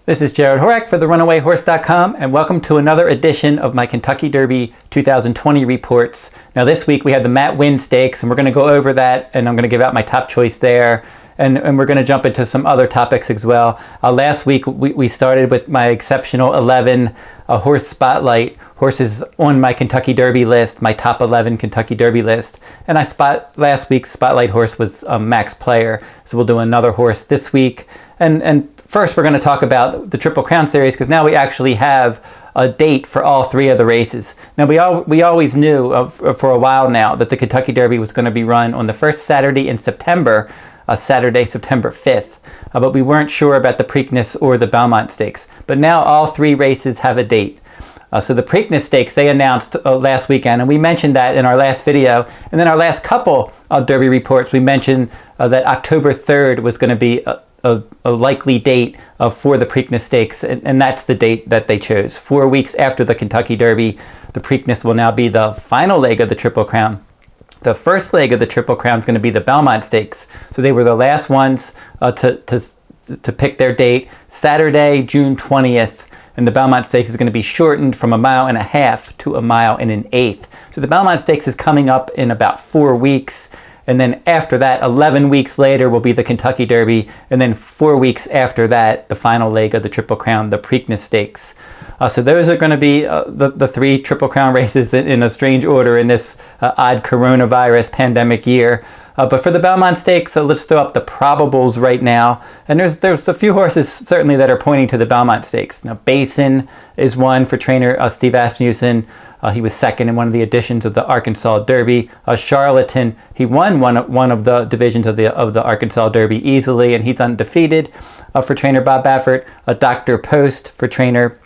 This is Jarrod Horak for the RunawayHorse.com, and welcome to another edition of my Kentucky Derby 2020 reports. Now this week we had the Matt Winn Stakes, and we're going to go over that, and I'm going to give out my top choice there, and we're going to jump into some other topics as well. Last week we started with my exceptional 11 horse spotlight, horses on my Kentucky Derby list, my top 11 Kentucky Derby list, and last week's spotlight horse was Max Player, so we'll do another horse this week. And first, we're going to talk about the Triple Crown Series, because now we actually have a date for all three of the races. Now, we always knew for a while now that the Kentucky Derby was going to be run on the first Saturday in September, Saturday, September 5th. But we weren't sure about the Preakness or the Belmont Stakes. But now all three races have a date. So the Preakness Stakes, they announced last weekend, and we mentioned that in our last video. And then our last couple of Derby reports, we mentioned that October 3rd was going to be a likely date for the Preakness Stakes, and that's the date that they chose. 4 weeks after the Kentucky Derby, the Preakness will now be the final leg of the Triple Crown. The first leg of the Triple Crown is going to be the Belmont Stakes. So they were the last ones to pick their date, Saturday, June 20th. And the Belmont Stakes is going to be shortened from 1.5 miles to 1 1/8 miles. So the Belmont Stakes is coming up in about 4 weeks. And then after that, 11 weeks later, will be the Kentucky Derby. And then 4 weeks after that, the final leg of the Triple Crown, the Preakness Stakes. So those are going to be the three Triple Crown races in a strange order in this odd coronavirus pandemic year. But for the Belmont Stakes, let's throw up the probables right now. And there's a few horses certainly that are pointing to the Belmont Stakes. Now, Basin is one for trainer Steve Asmussen. He was second in one of the editions of the Arkansas Derby. Charlatan, he won one of the divisions of the Arkansas Derby easily, and he's undefeated. For trainer Bob Baffert, Dr. Post for trainer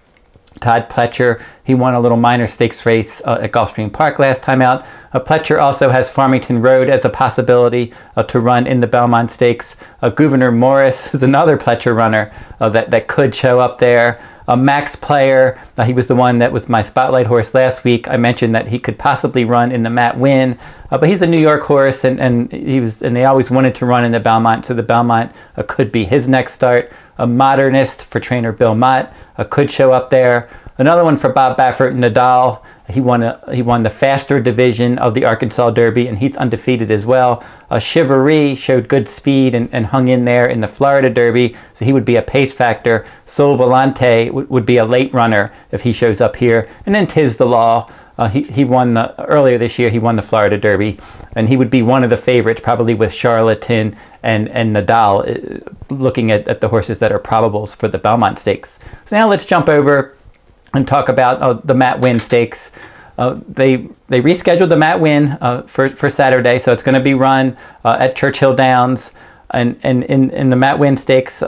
Todd Pletcher. He won a little minor stakes race at Gulfstream Park last time out. Pletcher also has Farmington Road as a possibility to run in the Belmont Stakes. Gouverneur Morris is another Pletcher runner that could show up there. Max Player, he was the one that was my spotlight horse last week. I mentioned that he could possibly run in the Matt Winn, but he's a New York horse, and they always wanted to run in the Belmont, so the Belmont could be his next start. A Modernist for trainer Bill Mott could show up there. Another one for Bob Baffert, Nadal. He won the faster division of the Arkansas Derby, and he's undefeated as well. Chivalry showed good speed and hung in there in the Florida Derby, so he would be a pace factor. Sol Volante would be a late runner if he shows up here. And then Tiz the Law. He won earlier this year. He won the Florida Derby, and he would be one of the favorites, probably with Charlatan and Nadal, looking at the horses that are probables for the Belmont Stakes. So now let's jump over and talk about the Matt Winn Stakes. They rescheduled the Matt Winn for Saturday, so it's going to be run at Churchill Downs, and in the Matt Winn Stakes,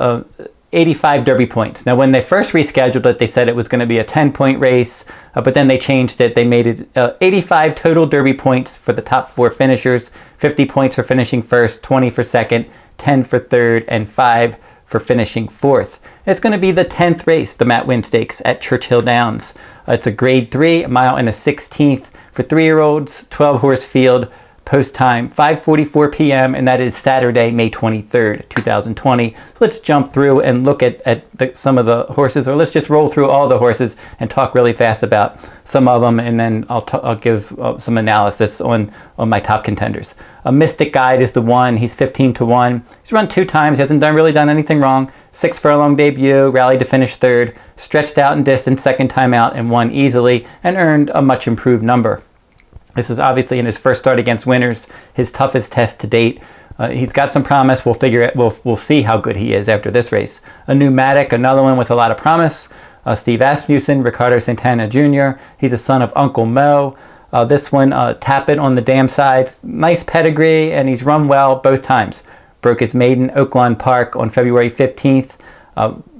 85 Derby points. Now, when they first rescheduled it, they said it was going to be a 10-point race, but then they changed it. They made it 85 total Derby points for the top 4 finishers, 50 points for finishing first, 20 for second, 10 for third, and 5 for finishing fourth. It's going to be the 10th race, the Matt Winn Stakes at Churchill Downs. It's a grade 3, 1.16 miles for 3-year-olds, 12-horse field. Post time 5:44 p.m. and that is Saturday, May 23rd, 2020. So let's jump through and look at some of the horses, or let's just roll through all the horses and talk really fast about some of them, and then I'll give some analysis on my top contenders. Mystic Guide is the one. He's 15-1. He's run 2 times. He hasn't really done anything wrong. 6 furlong debut, rallied to finish 3rd, stretched out in distance 2nd time out, and won easily, and earned a much improved number. This is obviously in his first start against winners, his toughest test to date. He's got some promise. We'll see how good he is after this race. A Pneumatic, another one with a lot of promise. Steve Asmussen, Ricardo Santana Jr. He's a son of Uncle Mo. This one, Tap It on the Dam Sides. Nice pedigree, and he's run well both times. Broke his maiden Oaklawn Park on February 15th.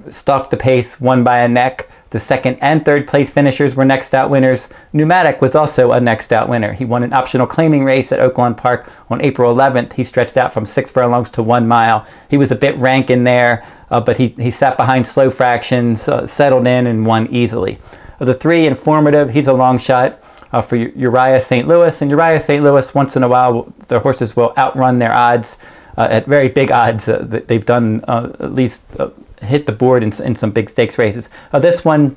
Stalked the pace, won by a neck. The 2nd and 3rd place finishers were next out winners. Pneumatic was also a next out winner. He won an optional claiming race at Oaklawn Park on April 11th. He stretched out from 6 furlongs to 1 mile. He was a bit rank in there, but he sat behind slow fractions, settled in, and won easily. Of the 3, Informative, he's a long shot for Uriah St. Louis. And Uriah St. Louis, once in a while, the horses will outrun their odds at very big odds. They've done at least hit the board in some big stakes races. This one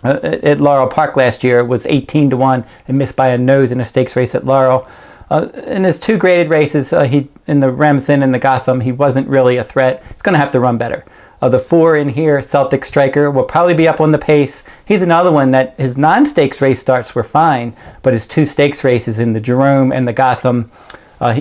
at Laurel Park last year was 18-1 and missed by a nose in a stakes race at Laurel. In his 2 graded races, he in the Remsen and the Gotham, he wasn't really a threat. He's going to have to run better. The 4 in here, Celtic Striker, will probably be up on the pace. He's another one that his non-stakes race starts were fine, but his 2 stakes races in the Jerome and the Gotham,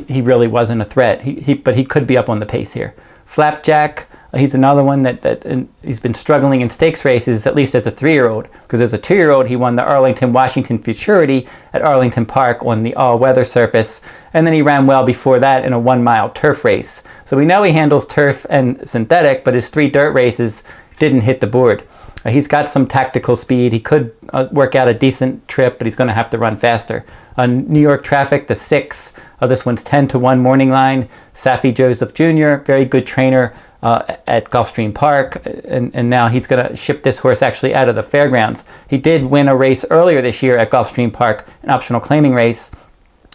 he really wasn't a threat. But he could be up on the pace here. Flapjack, he's another one that he's been struggling in stakes races, at least as a 3-year-old, because as a 2-year-old, he won the Arlington Washington Futurity at Arlington Park on the all-weather surface, and then he ran well before that in a 1-mile turf race. So we know he handles turf and synthetic, but his 3 dirt races didn't hit the board. He's got some tactical speed. He could work out a decent trip, but he's going to have to run faster. New York Traffic, the 6, this one's 10-1 morning line. Safi Joseph Jr., very good trainer at Gulfstream Park, and now he's going to ship this horse actually out of the fairgrounds. He did win a race earlier this year at Gulfstream Park, an optional claiming race,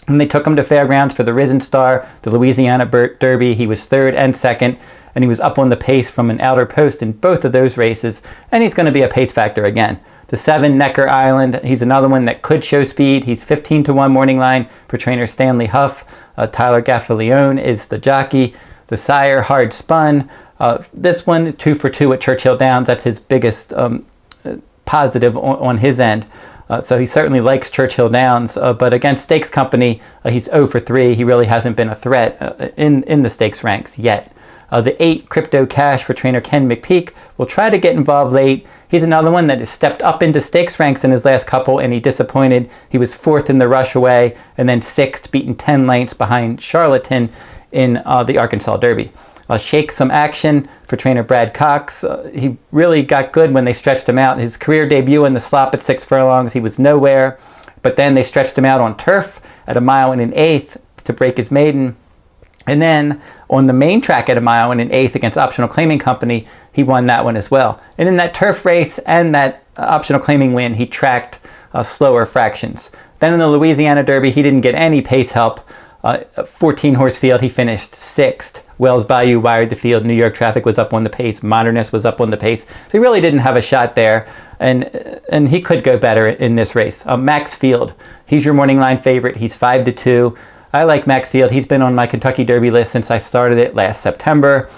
and they took him to fairgrounds for the Risen Star, the Louisiana Derby. He was 3rd and 2nd, and he was up on the pace from an outer post in both of those races, and he's going to be a pace factor again. The 7, Necker Island, he's another one that could show speed. He's 15-1 morning line for trainer Stanley Huff. Tyler Gaffalione is the jockey. The Sire, Hard Spun. This one, 2 for 2 at Churchill Downs. That's his biggest positive on his end. So he certainly likes Churchill Downs. But against Stakes Company, he's 0 for 3. He really hasn't been a threat in the stakes ranks yet. The 8, Crypto Cash for trainer Ken McPeak, will try to get involved late. He's another one that has stepped up into stakes ranks in his last couple, and he disappointed. He was 4th in the Rushaway, and then 6th, beaten 10 lengths behind Charlatan in the Arkansas Derby. Shake Some Action for trainer Brad Cox. He really got good when they stretched him out. His career debut in the slop at 6 furlongs, he was nowhere, but then they stretched him out on turf at 1 mile and an 1/8 to break his maiden. And then on the main track at 1 mile and an 1/8 against Optional Claiming Company, he won that one as well. And in that turf race and that Optional Claiming win, he tracked slower fractions. Then in the Louisiana Derby, he didn't get any pace help. 14-horse field, he finished 6th. Wells Bayou wired the field. New York Traffic was up on the pace. Modernist was up on the pace. So he really didn't have a shot there. And he could go better in this race. Maxfield, he's your morning line favorite. He's 5-2. I like Maxfield. He's been on my Kentucky Derby list since I started it last September.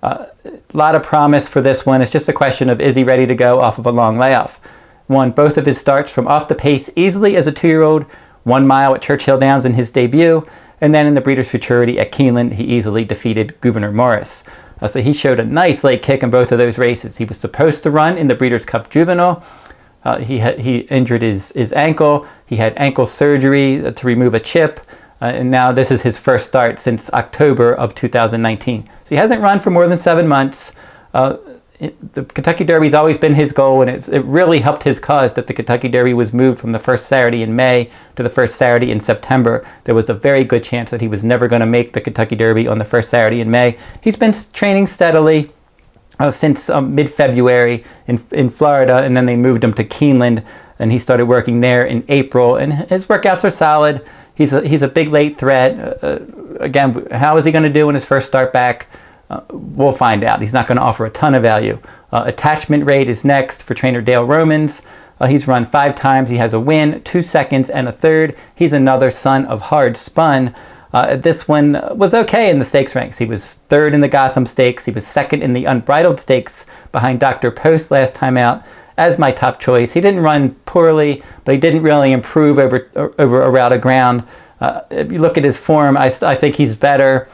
A lot of promise for this one. It's just a question of, is he ready to go off of a long layoff? Won both of his starts from off the pace easily as a 2-year-old. 1 mile at Churchill Downs in his debut. And then in the Breeders' Futurity at Keeneland, he easily defeated Gouverneur Morris. So he showed a nice late kick in both of those races. He was supposed to run in the Breeders' Cup Juvenile. He injured his ankle. He had ankle surgery to remove a chip. And now this is his first start since October of 2019. So he hasn't run for more than 7 months. The Kentucky Derby's always been his goal, and it really helped his cause that the Kentucky Derby was moved from the first Saturday in May to the first Saturday in September. There was a very good chance that he was never going to make the Kentucky Derby on the first Saturday in May. He's been training steadily since mid-February in Florida, and then they moved him to Keeneland, and he started working there in April, and his workouts are solid. He's a big late threat. Again, how is he going to do in his first start back? We'll find out. He's not going to offer a ton of value. Attachment Rate is next for trainer Dale Romans. He's run 5 times. He has a win, 2 seconds, and a third. He's another son of Hard Spun. This one was okay in the stakes ranks. He was 3rd in the Gotham Stakes. He was 2nd in the Unbridled Stakes behind Dr. Post last time out as my top choice. He didn't run poorly, but he didn't really improve over a route of ground. If you look at his form, I think he's better.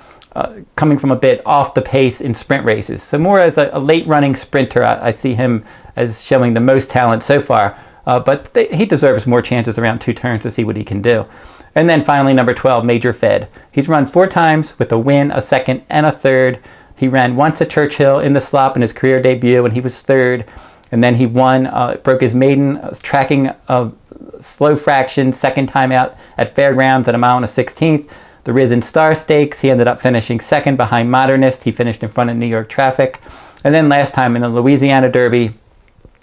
Coming from a bit off the pace in sprint races. So more as a late running sprinter, I see him as showing the most talent so far. But he deserves more chances around 2 turns to see what he can do. And then finally, number 12, Major Fed. He's run 4 times with a win, a second, and a third. He ran once at Churchill in the slop in his career debut, and he was 3rd. And then he won, broke his maiden, tracking a slow fraction, 2nd time out at Fairgrounds at 1 mile and a 16th. The Risen Star Stakes, he ended up finishing 2nd behind Modernist. He finished in front of New York Traffic. And then last time in the Louisiana Derby,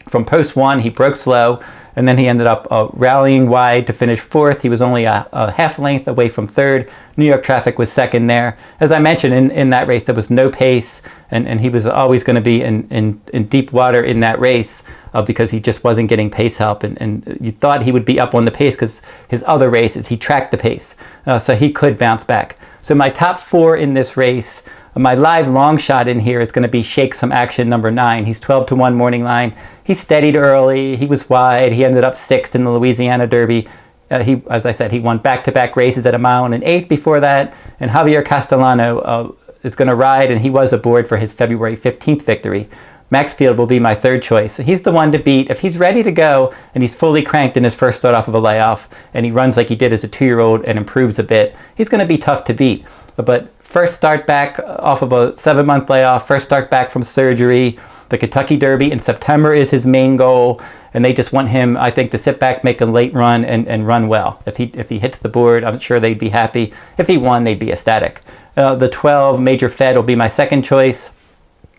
From post 1, he broke slow, and then he ended up rallying wide to finish 4th. He was only a half length away from 3rd. New York Traffic was 2nd there. As I mentioned, in that race, there was no pace, and he was always going to be in deep water in that race because he just wasn't getting pace help. And you thought he would be up on the pace because his other races, he tracked the pace. So he could bounce back. So my top 4 in this race, my live long shot in here is going to be Shake Some Action number 9. He's 12-1 morning line. He steadied early. He was wide. He ended up 6th in the Louisiana Derby. As I said, he won back-to-back races at a mile and an eighth before that. And Javier Castellano is going to ride, and he was aboard for his February 15th victory. Maxfield will be my 3rd choice. He's the one to beat. If he's ready to go and he's fully cranked in his first start off of a layoff and he runs like he did as a 2-year-old and improves a bit, he's going to be tough to beat. But first start back off of a 7-month layoff, first start back from surgery. The Kentucky Derby in September is his main goal, and they just want him, I think, to sit back, make a late run, and run well. If he hits the board, I'm sure they'd be happy. If he won, they'd be ecstatic. The 12 Major Fed will be my 2nd choice.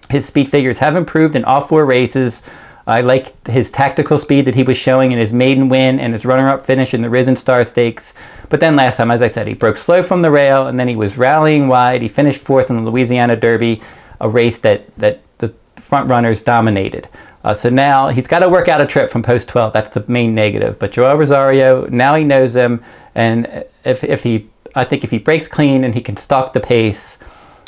His speed figures have improved in all 4 races. I like his tactical speed that he was showing in his maiden win and his runner-up finish in the Risen Star Stakes. But then last time, as I said, he broke slow from the rail, and then he was rallying wide. He finished 4th in the Louisiana Derby, a race that the front runners dominated. So now he's got to work out a trip from post 12. That's the main negative. But Joel Rosario, now he knows him, and I think if he breaks clean and he can stalk the pace,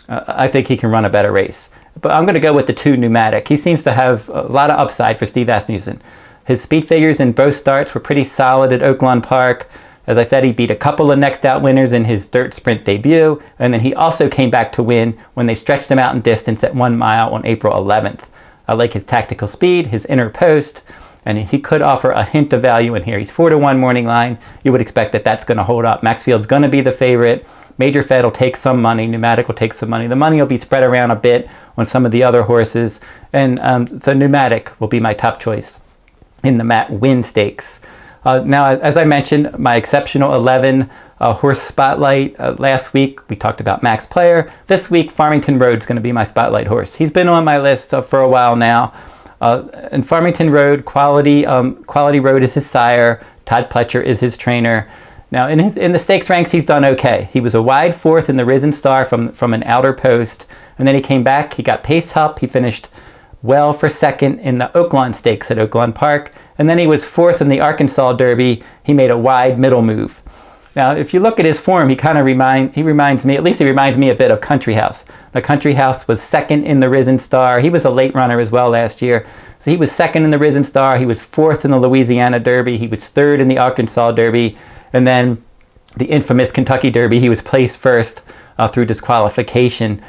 I think he can run a better race. But I'm going to go with the 2 Pneumatic. He seems to have a lot of upside for Steve Asmussen. His speed figures in both starts were pretty solid at Oaklawn Park. As I said, he beat a couple of next out winners in his dirt sprint debut, and then he also came back to win when they stretched him out in distance at 1 mile on April 11th. I like his tactical speed, his inner post, and he could offer a hint of value in here. He's 4-1 morning line. You would expect that that's going to hold up. Maxfield's going to be the favorite. Major Fed will take some money. Pneumatic will take some money. The money will be spread around a bit on some of the other horses. And so Pneumatic will be my top choice in the Matt Winn Stakes. Now, as I mentioned, my exceptional 11 horse spotlight. Last week, we talked about Max Player. This week, Farmington Road is going to be my spotlight horse. He's been on my list for a while now. And Farmington Road, Quality Road is his sire. Todd Pletcher is his trainer. Now, in the stakes ranks, he's done okay. He was a wide 4th in the Risen Star from an outer post, and then he came back. He got pace help. He finished well for 2nd in the Oaklawn Stakes at Oaklawn Park, and then he was 4th in the Arkansas Derby. He made a wide middle move. Now, if you look at his form, he reminds me a bit of Country House. The Country House was 2nd in the Risen Star. He was a late runner as well last year. So he was 2nd in the Risen Star. He was 4th in the Louisiana Derby. He was 3rd in the Arkansas Derby. And then the infamous Kentucky Derby, he was placed 1st through disqualification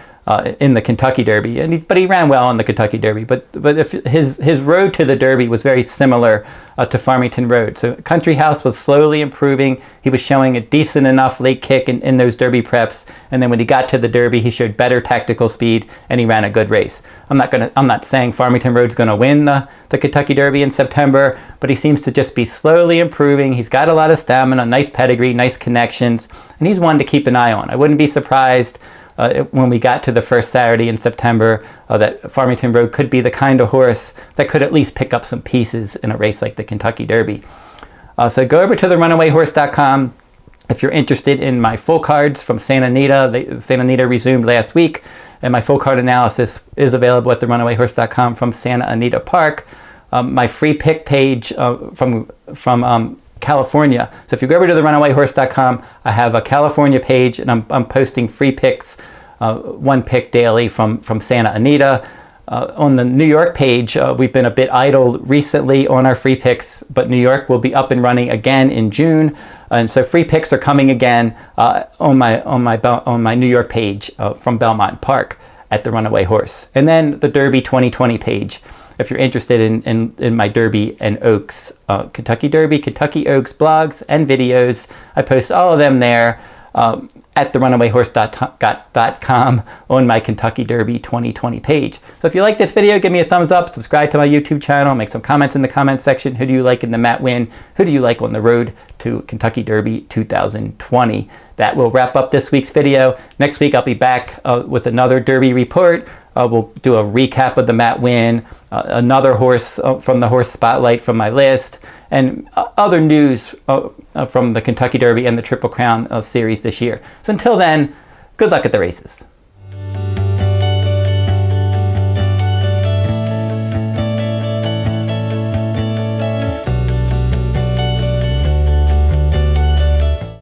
in the Kentucky Derby. But he ran well in the Kentucky Derby. But if his road to the Derby was very similar to Farmington Road. So Country House was slowly improving. He was showing a decent enough late kick in those Derby preps. And then when he got to the Derby, he showed better tactical speed and he ran a good race. I'm not saying Farmington Road's going to win the Kentucky Derby in September, but he seems to just be slowly improving. He's got a lot of stamina, nice pedigree, nice connections, and he's one to keep an eye on. I wouldn't be surprised when we got to the first Saturday in September that Farmington Road could be the kind of horse that could at least pick up some pieces in a race like the Kentucky Derby. So go over to the runawayhorse.com if you're interested in my full cards from Santa Anita. Santa Anita resumed last week, and my full card analysis is available at the runawayhorse.com from Santa Anita Park. My free pick page from California. So if you go over to the runawayhorse.com, I have a California page, and I'm posting free picks, 1 pick daily from Santa Anita. On the New York page, we've been a bit idle recently on our free picks, but New York will be up and running again in June, and so free picks are coming again on my New York page from Belmont Park at the Runaway Horse, and then the Derby 2020 page. If you're interested in my Derby and Oaks, Kentucky Derby, Kentucky Oaks blogs and videos, I post all of them there at therunawayhorse.com on my Kentucky Derby 2020 page. So if you like this video, give me a thumbs up, subscribe to my YouTube channel, make some comments in the comments section. Who do you like in the Matt Winn? Who do you like on the road to Kentucky Derby 2020? That will wrap up this week's video. Next week, I'll be back with another Derby report. We'll do a recap of the Matt Winn, another horse from the Horse Spotlight from my list, and other news from the Kentucky Derby and the Triple Crown series this year. So until then, good luck at the races.